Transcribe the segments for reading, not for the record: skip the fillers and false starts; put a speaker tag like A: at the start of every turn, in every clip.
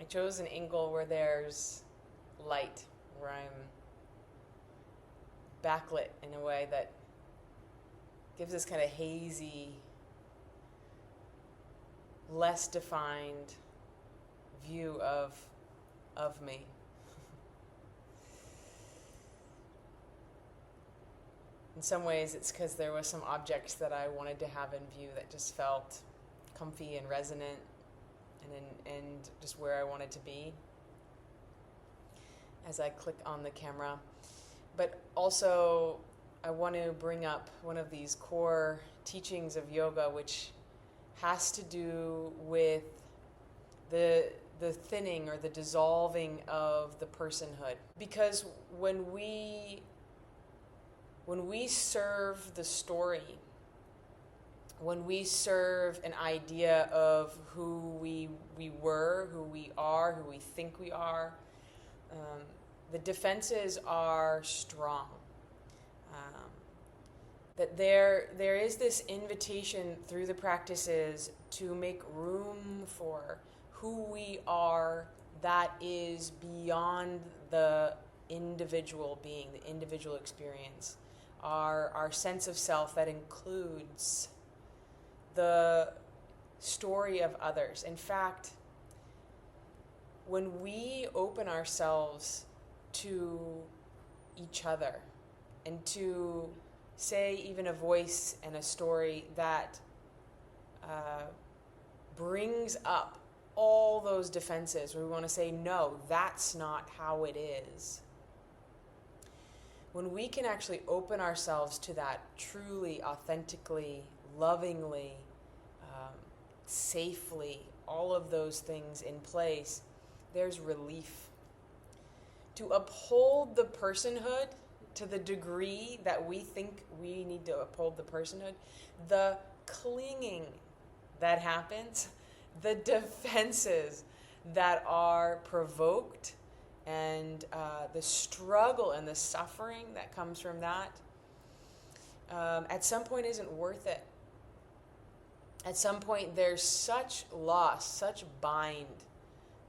A: I chose an angle where there's light, where I'm backlit in a way that gives this kind of hazy, less defined view of me. In some ways, it's because there were some objects that I wanted to have in view that just felt comfy and resonant and just where I wanted to be as I click on the camera. But also, I want to bring up one of these core teachings of yoga, which has to do with the thinning or the dissolving of the personhood. Because when we serve the story, when we serve an idea of who we were, who we are, who we think we are, the defenses are strong. That there is this invitation through the practices to make room for who we are that is beyond the individual being, the individual experience. Our sense of self that includes the story of others. In fact, when we open ourselves to each other and to say even a voice and a story that brings up all those defenses where we want to say, no, that's not how it is. When we can actually open ourselves to that truly, authentically, lovingly, safely, all of those things in place, there's relief. To uphold the personhood to the degree that we think we need to uphold the personhood, the clinging that happens, the defenses that are provoked, and the struggle and the suffering that comes from that, at some point isn't worth it. At some point there's such loss, such bind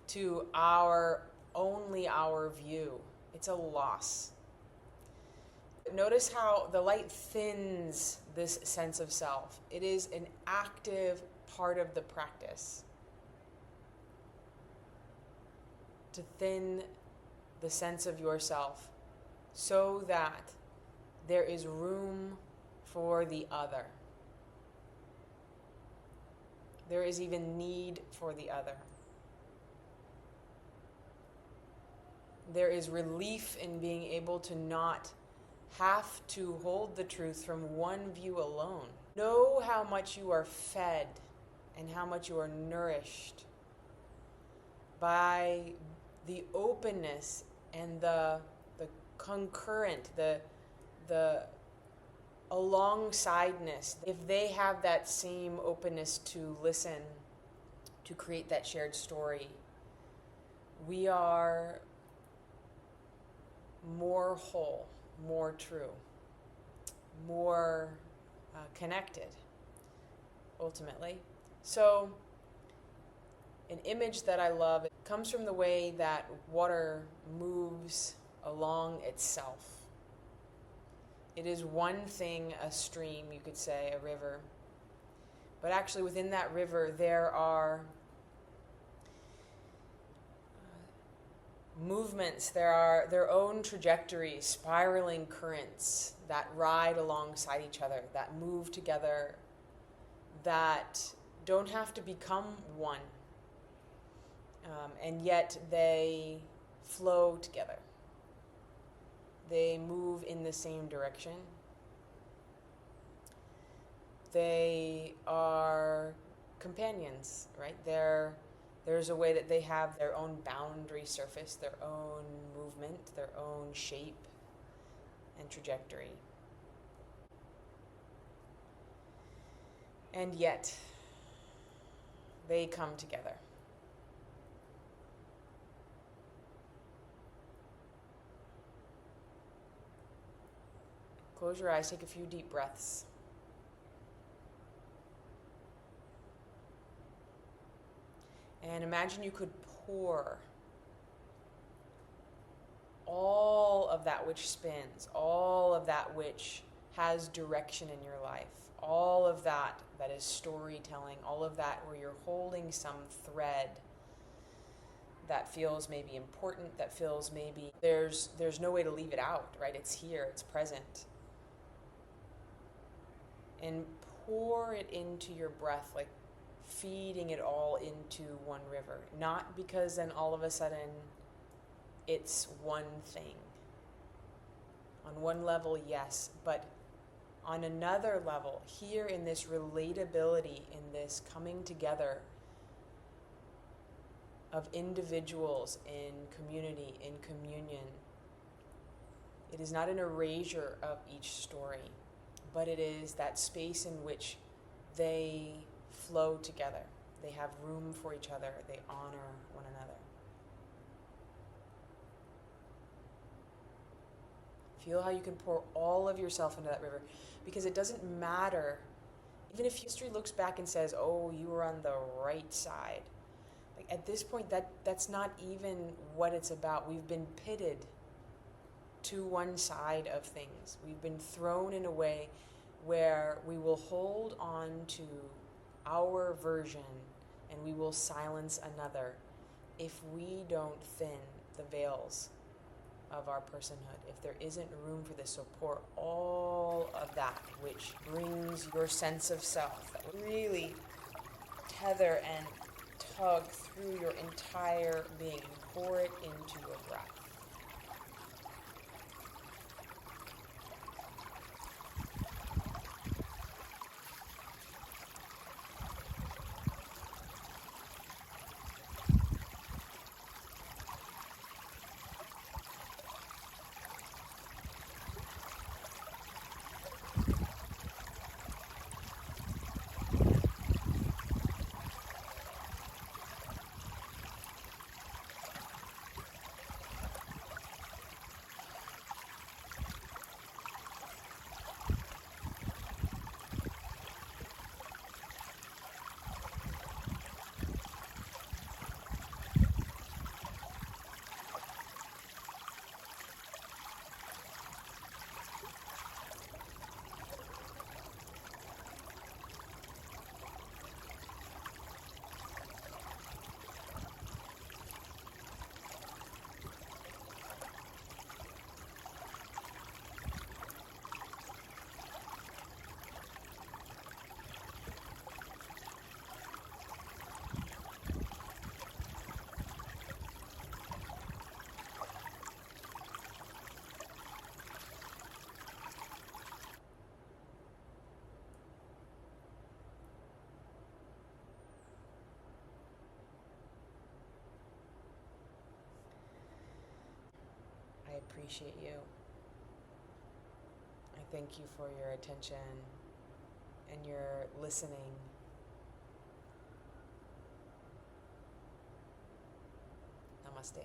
A: to only our view. It's a loss. Notice how the light thins this sense of self. It is an active part of the practice to thin the sense of yourself so that there is room for the other. There is even need for the other. There is relief in being able to not have to hold the truth from one view alone. Know how much you are fed and how much you are nourished by the openness and the concurrent, the alongsideness. If they have that same openness to listen, to create that shared story, we are more whole, more true, more connected, ultimately. So, an image that I love comes from the way that water moves along itself. It is one thing, a stream, you could say, a river. But actually within that river there are movements, there are their own trajectories, spiraling currents that ride alongside each other, that move together, that don't have to become one. And yet they flow together. They move in the same direction. They are companions, right? There's a way that they have their own boundary surface, their own movement, their own shape and trajectory. And yet, they come together. Close your eyes, take a few deep breaths. And imagine you could pour all of that which spins, all of that which has direction in your life, all of that that is storytelling, all of that where you're holding some thread that feels maybe important, that feels maybe there's no way to leave it out, right? It's here, it's present. And pour it into your breath, like feeding it all into one river. Not because then all of a sudden it's one thing. On one level, yes, but on another level, here in this relatability, in this coming together of individuals in community, in communion, it is not an erasure of each story, but it is that space in which they flow together. They have room for each other. They honor one another. Feel how you can pour all of yourself into that river, because it doesn't matter. Even if history looks back and says, oh, you were on the right side. Like at this point, that's not even what it's about. We've been pitted to one side of things. We've been thrown in a way where we will hold on to our version and we will silence another if we don't thin the veils of our personhood, if there isn't room for this. So pour all of that which brings your sense of self, that really tether and tug through your entire being. Pour it into your breath. I appreciate you. I thank you for your attention and your listening. Namaste.